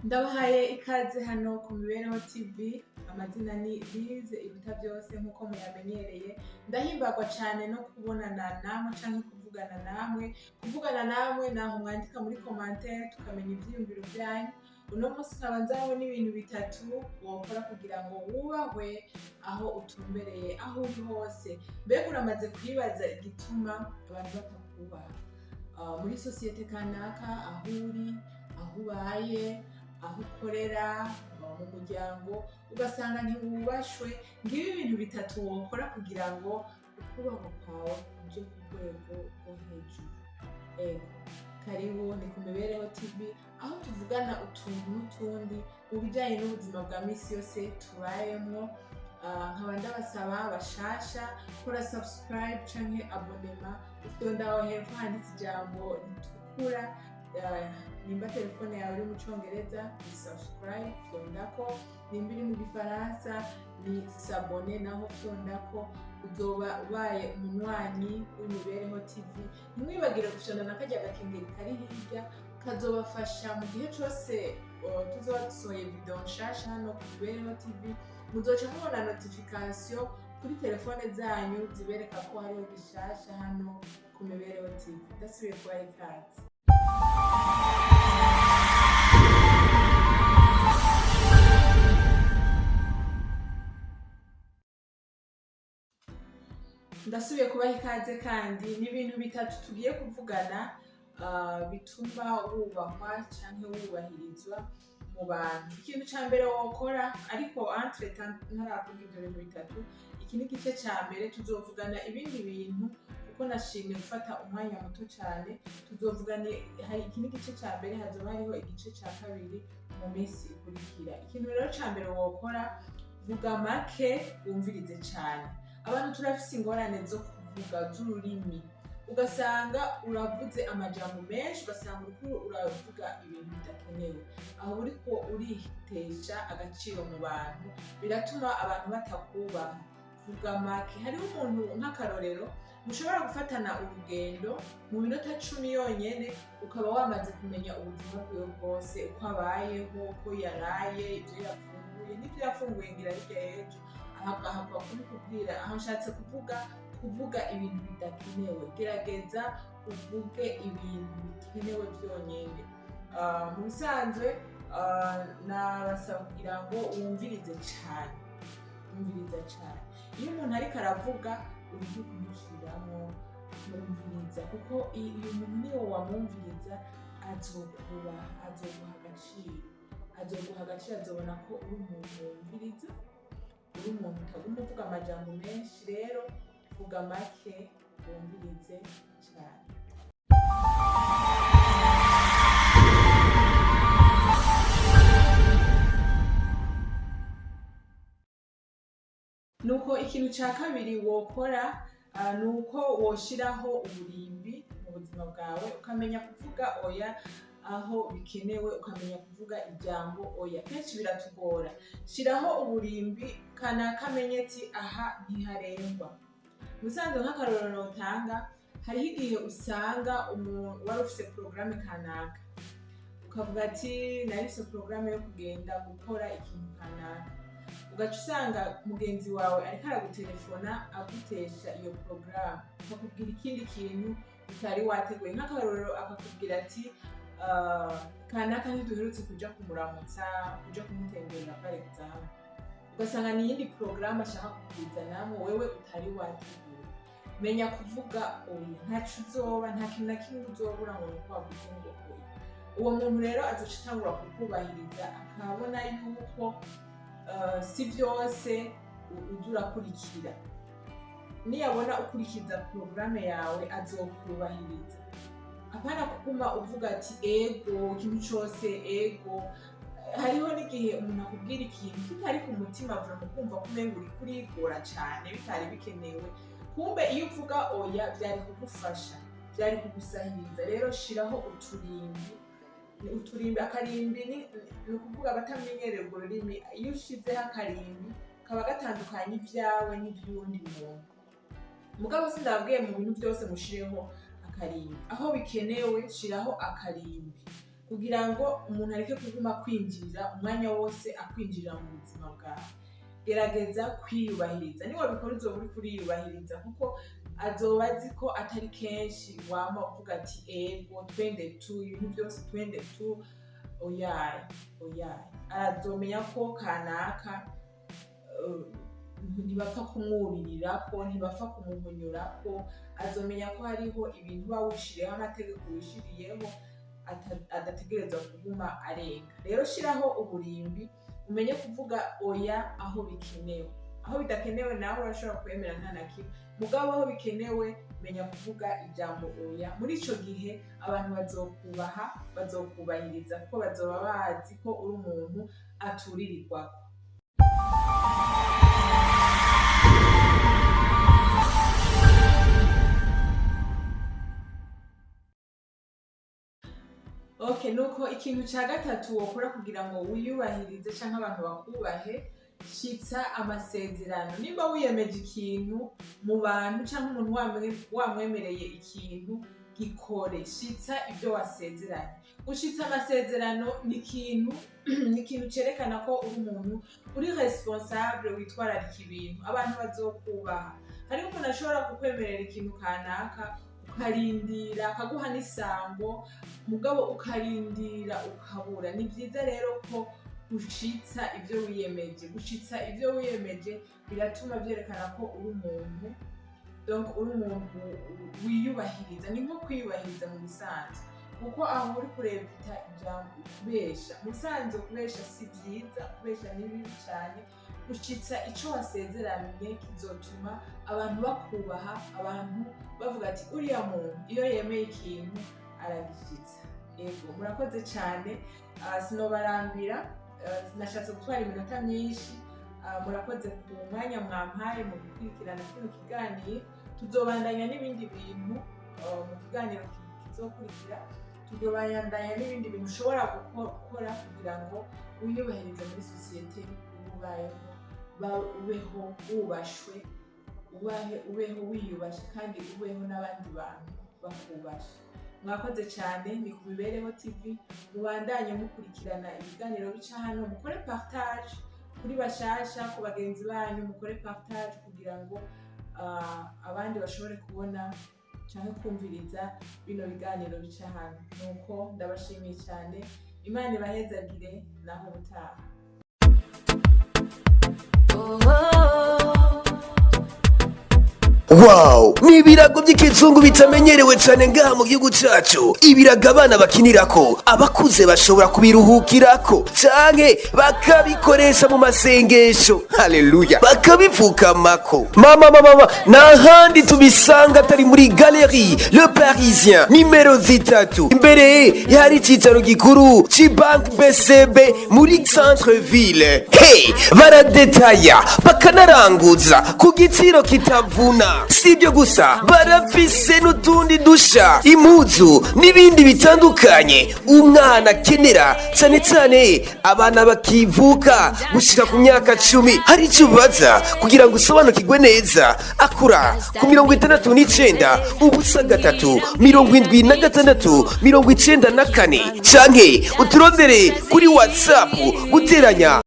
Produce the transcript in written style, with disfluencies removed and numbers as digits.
Ndabahaye ikaze hano ku Mibereho TV. Amazina ni Lize iruta byose nkuko muyamenyereye. Ndahimbagwa cyane no kubonana namwe canke kuvugana namwe naho mwandika muri commentaire tukamenya ivyiyumviro byanyu. Uno munsi nkaba nzabona ibintu bitatu wokora kugira ngo wubahwe aho utumbereye aho uri hose. Mbega uramaze kwibaza igituma abantu batakubaha muri societe kanaka, aho uri, aho ubaye, aho ukorera, mu muryango, ugasanga ntiwubashwe? Ngibi ibintu bitatu wokora kugira ngo ukubaho kwawe uje ku rwego rwo hejuru. Karibu ni ku Mibereho TV, aho tuvugana utuntu n'utundi mu bijyanye n'ubuzima bwa misi yose tubayemo. Nkaba ndabasaba bashasha kora subscribe canke abonema, ufyondaho hepfo handitse ijambo ritukura. Nimba telefone yawe iri mu Congereza ni subscribe fyondako, nimba iri mu Gifaransa ni s'abone naho fyondako. Uzoba ubaye umunywanyi w'Imibereho TV. Ntimwibagire gufyonda na karya gakengeri kari hirya, kazobafasha mu gihe cyose tuzoba dusohoye video nshasha hano ku Mibereho TV. Muzoca mubona notification kuri telefone zanyu zibereka ko hariho gishasha hano ku Mibereho TV. Ndasubiye kubaha ikaze. Ndasubiye kubaha ikaze kandi n'ibintu bitatu tugiye kuvugana bituma wubahwa canke wubahirizwa mu bantu. Ikintu ca mbere wokora, ariko entre ntaravuga ibyo bintu bitatu, iki ni igice ca mbere. Tuzovugana ibindi bintu kuko nashimye gufata umwanya muto cyane. Tuzovugana iki ni igice ca mbere, hazoba hariho igice ca kabiri mu minsi ikurikira. Ikintu rero ca mbere wokora, vuga make wumvirize cyane. Abantu turafise ingorane zo kuvuga z'ururimi, ugasanga uravuze amajambo menshi, ugasanga uriko uravuga ibintu bidakenewe, aho uriko uritesha agaciro mu bantu, biratuma abantu batakubaha. Vuga make. Hariho umuntu nk'akarorero, mushobora gufatana urugendo mu minota 10 yonyene ukaba wamaze kumenya ubuzima bwiwe bwose, uko abayeho, uko yaraye, ibyo yafunguye n'ibyo yafunguye ngira hirya y'ejo. Ahakwa kubikubwira, aho nshatse kuvuga ibintu bidakenewe. Gerageza uvuge ibintu bikenewe byonyine. Mu bisanzwe nabasaba kugira ngo wumvirize cyane. Iyo umuntu ariko aravuga uri kumushiramo, mwumviriza, kuko iyo umuntu niyo wamwumviriza azoguha agaciro, azobona ko uri umuntu wumviriza, uri umuntu utaguma uvuga amajambo menshi. Rero vuga make wumvirize cyane. Nuko ikintu ca kabiri wokora, nuko woshiraho uburimbi mu buzima bwawe, ukamenya kuvuga oya aho bikenewe, ukamenya kuvuga ijambo oya. Kenshi biratugora. Shiraho uburimbi, kamenye ati aha ntiharengwa. Musanze nk'akarorero notanga, hariho igihe usanga umuntu wari ufise porogaramu kanaka, ukavuga ati narifise porogaramu yo kugenda gukora ikintu kanaka, ugaca usanga mugenzi wawe ariko aragutelefona agutesha iyo porogaramu, akakubwira ikindi kintu utari wateguye. Nk'akarorero akakubwira ati kanaka ntiduherutse kuja kumuramutsa, kuja kumutemberera par exemple, ugasanga ni iyindi porogaramu ashaka kukuzanamo wewe utari wateguye. Menya kuvuga oya. Ntaco uzoba, nta kintu na kimwe uzobura ngo nuko wavuze ngo oya. Uwo muntu rero azoca atangura kukubahiriza, akabona yuko si byose uza urakurikira. Niyabona ukurikiza porogaramu yawe azokubahiriza. Apana kuguma uvuga ati ego, ikintu cyose ego. Hariho n'igihe umuntu akubwira ikintu kitari ku mutima, vuga mu kumva ko umenga uri kurigora cyane, bitari bikenewe. Kumbe iyo uvuga oya byari kugufasha, byari kugusahiriza. Rero shiraho uturimbi. Akarimbi ni ukuvuga batamenyereye urwo rurimi. Iyo ushizeho akarimbi kaba gatandukanye ibyawe n'iby'undi muntu. Mugabo sindabwiye mu bintu byose mushireho akarimbi. Aho bikenewe shiraho akarimbi. kugira ngo umuntu areke kuguma kwinjira umwanya wose akwinjira mu buzima bwawe. Gerageza kwiyubahiriza, niba bikora uzoba uri kuriyubahiriza kuko azoba azi ko atari kenshi wama uvuga ati ego twende tu, ibintu byose twende tu, oyaye. Arazomenya ko kanaka ntibapfa kumwurirako, ntibapfa kumuhunyurako, azomenya ko hariho ibintu uba wishiriyeho, amategeko wishiriyeho adategerezwa kuguma arenga. Rero shiraho uburimbi, umenye kuvuga oya aho bikenewe. Aho bidakenewe nawe urashobora kwemera nta na kimwe, mugabo aho bikenewe menya kuvuga ijambo oya. Muri ico gihe abantu bazokubaha, bazokubahiriza kuko bazoba bazi ko uri umuntu aturirirwako. Okay, nuko ikintu ca gatatu wokora kugira ngo wiyubahirize canke abantu bakubahe, shitsa amasezerano. Nimba wiyemeje ikintu mu bantu canke umuntu wamwemereye ikintu, gikore, shitsa ibyo wasezeranye. Gushitsa amasezerano ni ikintu cerekana ko uri umuntu uri responsable, witwararika ibintu, abantu bazokubaha. Hariho umuntu ashobora kukwemerera ikintu kanaka ukarindira akaguha n'isango, mugabo ukarindira ukabura. Ni byiza rero ko gushitsa ibyo wiyemeje. Gushitsa ibyo wiyemeje biratuma byerekana ko uri umuntu, donc uri umuntu wiyubahiriza. Ni nko kwiyubahiriza mu bisanzwe, kuko aho uri kurevita ijambo kubesha. Mu bisanzwe kubesha si byiza, kubesha ni bibi cyane. Gushitsa ico wasezeranye kizotuma abantu bakubaha, abantu bavuga ati uriya muntu iyo yemeye ikintu aragishitsa. Ego, murakoze cyane, sinobarambira, nashatse gutwara iminota myinshi. Murakoze ku mwanya mwampaye mu gukurikirana kino kiganiro. Tuzobandanya n'ibindi bintu mu kiganiro kizokurikira. Tuzobandanya n'ibindi bintu ushobora gukora kugira ngo wiyubahirize muri sosiyete, ubeho wubashwe, ubeho wiyubashe, kandi ubeho n'abandi bantu bakubashe. Mwakoze cyane. Ni ku Mibereho TV, mubandanye mukurikirana ibiganiro bica hano, mukore partage kuri bashasha, ku bagenzi banyu mukore partage kugira ngo abandi bashobore kubona cyangwa kumviriza bino biganiro bica hano. Nuko ndabashimiye cyane, Imana ibahezagire, naho ubutaha. Wow, ni ibirago by'ikizungu bitamenyerewe cyane ngaha mu gihugu cyacu. Ibirago abana bakinirako, abakuze bashobora kubiruhukirako canke bakabikoresha mu masengesho. Haleluya, bakabipfukamako. Mama, n'ahandi tubisanga atari muri Galerie Le Parisien nimero 3 imbere yari icicaro gikuru c'Bank BCB muri centre ville. Hey, baradetaya bakanaranguza ku giciro kitavuna. Si ibyo gusa, barafise n'utundi dusha, impuzu n'ibindi bitandukanye umwana akenera, cyane cyane abana bakivuka gushika ku myaka 10. Hari icyo ubaza kugira ngo usobanukirwe neza, akura ku 69 ubusa 3 76 94 canke uturondere kuri WhatsApp guteranya